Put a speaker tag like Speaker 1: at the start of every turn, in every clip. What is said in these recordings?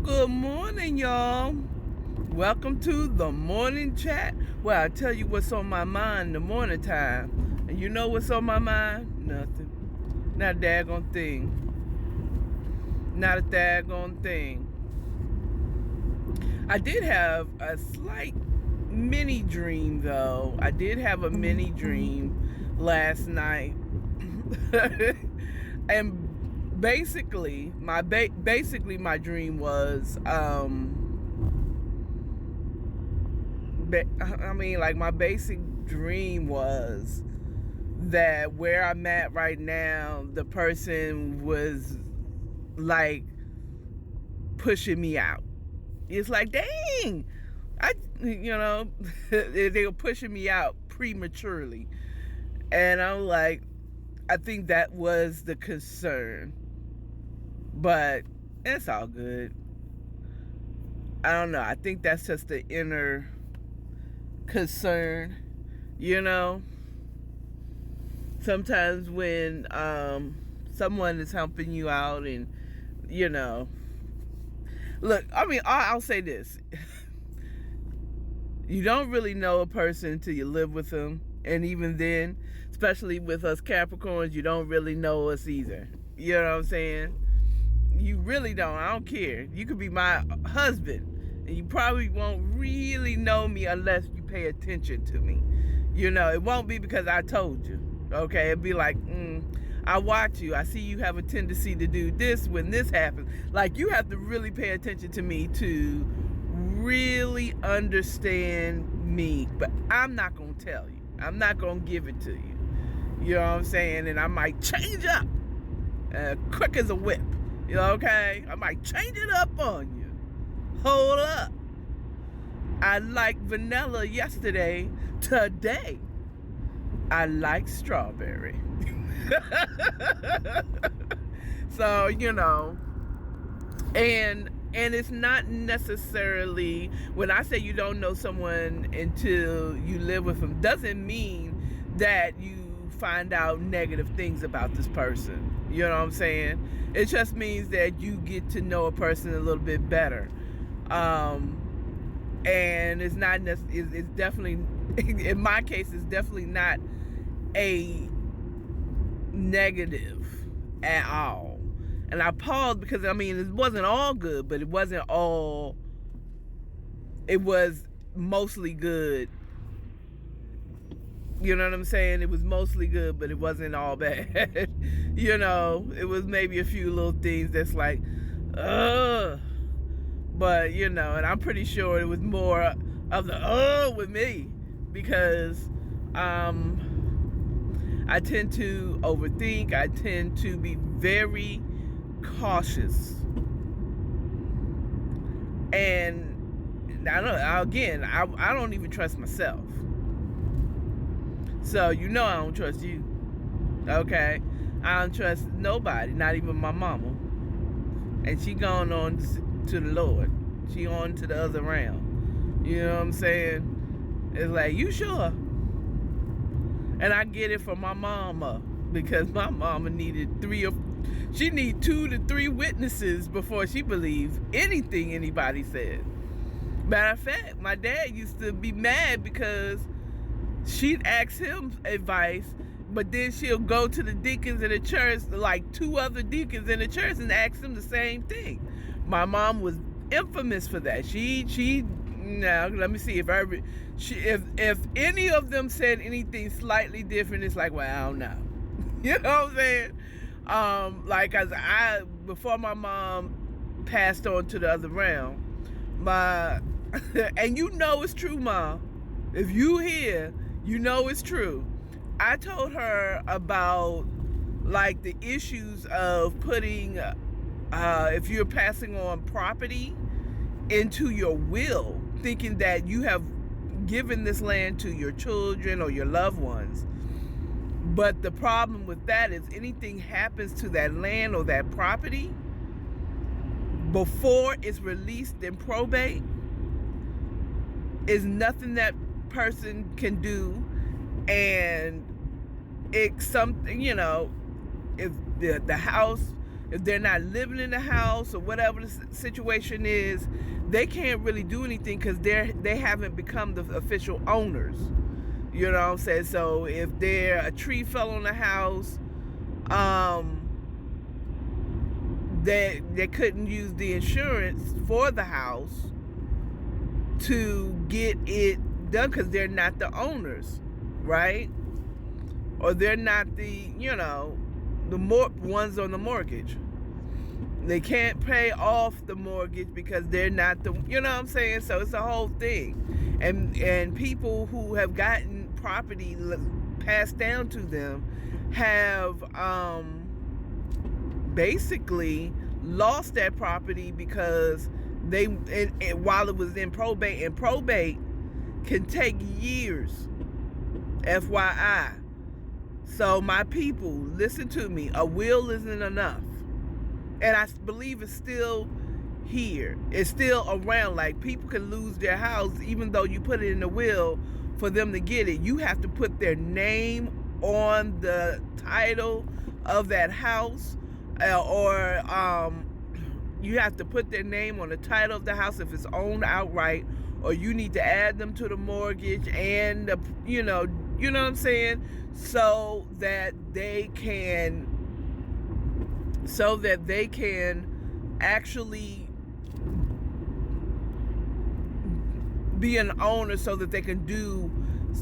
Speaker 1: Good morning, y'all. Welcome to the morning chat. Well, I tell you what's on my mind in the morning time. And you know what's on my mind? Nothing. Not a daggone thing. Not a daggone thing. I did have a slight mini dream, though. I did have a mini dream last night. And basically my dream was my basic dream was that where I'm at right now, the person was like pushing me out. It's like, dang, they were pushing me out prematurely. And I'm like, I think that was the concern. But it's all good. I don't know. I think that's just the inner concern, Sometimes when someone is helping you out and, Look, I'll say this. You don't really know a person until you live with them. And even then, especially with us Capricorns, you don't really know us either. You know what I'm saying? You really don't. I don't care. You could be my husband, and you probably won't really know me unless you pay attention to me. It won't be because I told you. Okay? It'd be like, I watch you. I see you have a tendency to do this when this happens. Like, you have to really pay attention to me to really understand me. But I'm not going to tell you. I'm not going to give it to you. You know what I'm saying? And I might change up quick as a whip. Okay? I might change it up on you. Hold up. I liked vanilla yesterday. Today, I like strawberry. So, and it's not necessarily, when I say you don't know someone until you live with them, doesn't mean that you find out negative things about this person. You know what I'm saying? It just means that you get to know a person a little bit better. And it's not necessarily, it's definitely, in my case, it's definitely not a negative at all. And I paused because, it wasn't all good, but it was mostly good. You know what I'm saying? It was mostly good, but it wasn't all bad. It was maybe a few little things that's like, ugh. But, and I'm pretty sure it was more of the with me because I tend to overthink. I tend to be very cautious. And I don't even trust myself. So, I don't trust you. Okay? I don't trust nobody, not even my mama. And she gone on to the Lord. She on to the other realm. You know what I'm saying? It's like, you sure? And I get it from my mama, because my mama needed 2 to 3 witnesses before she believed anything anybody said. Matter of fact, my dad used to be mad because she'd ask him advice, but then she'll go to the deacons in the church, like 2 other deacons in the church, and ask them the same thing. My mom was infamous for that. Now let me see if any of them said anything slightly different. It's like, well, I don't know. You know what I'm saying? Before my mom passed on to the other realm, and it's true, Mom. If you hear, it's true. I told her about the issues of putting, if you're passing on property into your will, thinking that you have given this land to your children or your loved ones. But the problem with that is anything happens to that land or that property before it's released in probate is nothing that person can do. And it's something, if the house if they're not living in the house or whatever the situation is, they can't really do anything because they haven't become the official owners. You know what I'm saying? So if a tree fell on the house, they couldn't use the insurance for the house to get it done because they're not the owners, right? Or they're not the ones on the mortgage. They can't pay off the mortgage because they're not the, you know what I'm saying? So it's a whole thing. And people who have gotten property passed down to them have basically lost that property because while it was in probate, and probate can take years, FYI. So my people, listen to me. A will isn't enough. And I believe it's still here. It's still around. Like, people can lose their house even though you put it in the will for them to get it. You have to put their name on the title of that house, or you have to put their name on the title of the house if it's owned outright, or you need to add them to the mortgage and you know what I'm saying, so that they can actually be an owner, so that they can do,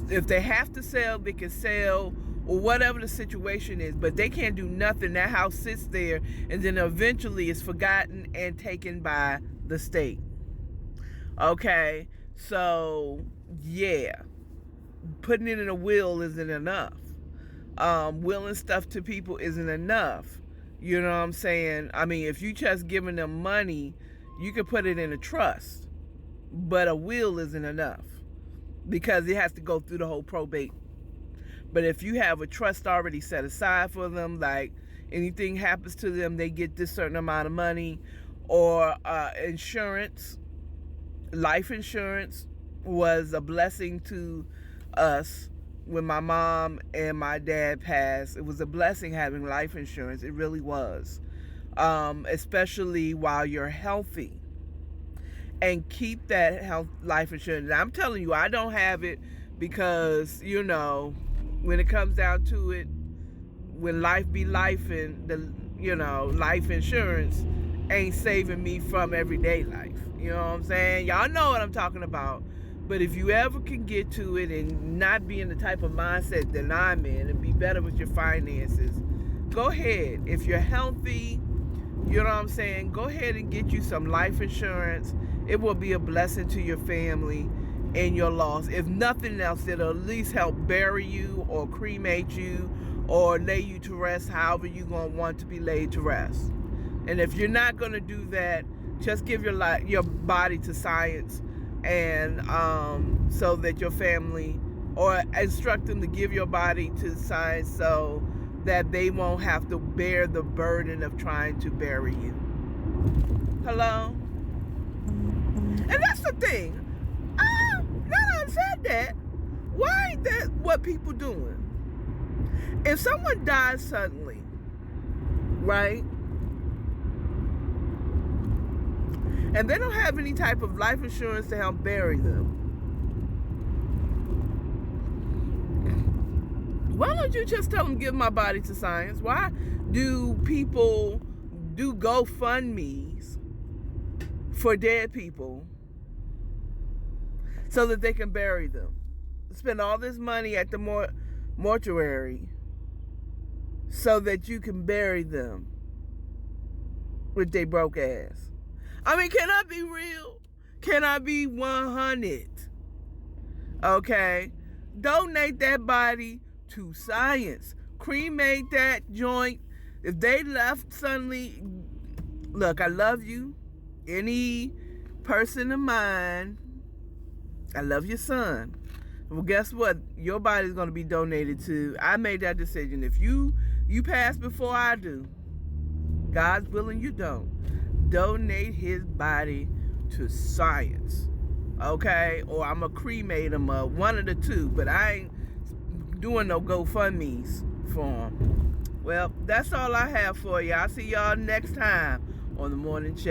Speaker 1: if they have to sell, they can sell, or whatever the situation is. But they can't do nothing. That house sits there and then eventually is forgotten and taken by the state. Okay, so yeah, putting it in a will isn't enough. Willing stuff to people isn't enough. You know what I'm saying? I mean, if you just giving them money, you can put it in a trust, but a will isn't enough because it has to go through the whole probate. But if you have a trust already set aside for them, like anything happens to them, they get this certain amount of money, or insurance, life insurance was a blessing to us. When my mom and my dad passed, it was a blessing having life insurance. It really was. Especially while you're healthy. And keep that life insurance. And I'm telling you, I don't have it because, when it comes down to it, when life be life, and life insurance ain't saving me from everyday life. You know what I'm saying? Y'all know what I'm talking about. But if you ever can get to it and not be in the type of mindset that I'm in, and be better with your finances, go ahead. If you're healthy, you know what I'm saying, go ahead and get you some life insurance. It will be a blessing to your family in your loss. If nothing else, it'll at least help bury you or cremate you or lay you to rest, however you're going to want to be laid to rest. And if you're not going to do that, just give your body to science, and so that your family, or instruct them to give your body to science so that they won't have to bear the burden of trying to bury you. Hello? And that's the thing. Now I've said that, why ain't that what people doing? If someone dies suddenly, right? And they don't have any type of life insurance to help bury them, why don't you just tell them, give my body to science? Why do people do GoFundMes for dead people so that they can bury them? Spend all this money at the mortuary so that you can bury them with their broke ass. I mean, can I be real? Can I be 100? Okay? Donate that body to science. Cremate that joint. If they left suddenly, look, I love you. Any person of mine, I love your son. Well, guess what? Your body's going to be donated to. I made that decision. If you pass before I do, God's willing you don't, donate his body to science, okay? Or I'm going to cremate him, one of the two, but I ain't doing no GoFundMes for him. Well, that's all I have for you. I'll see y'all next time on the morning chat.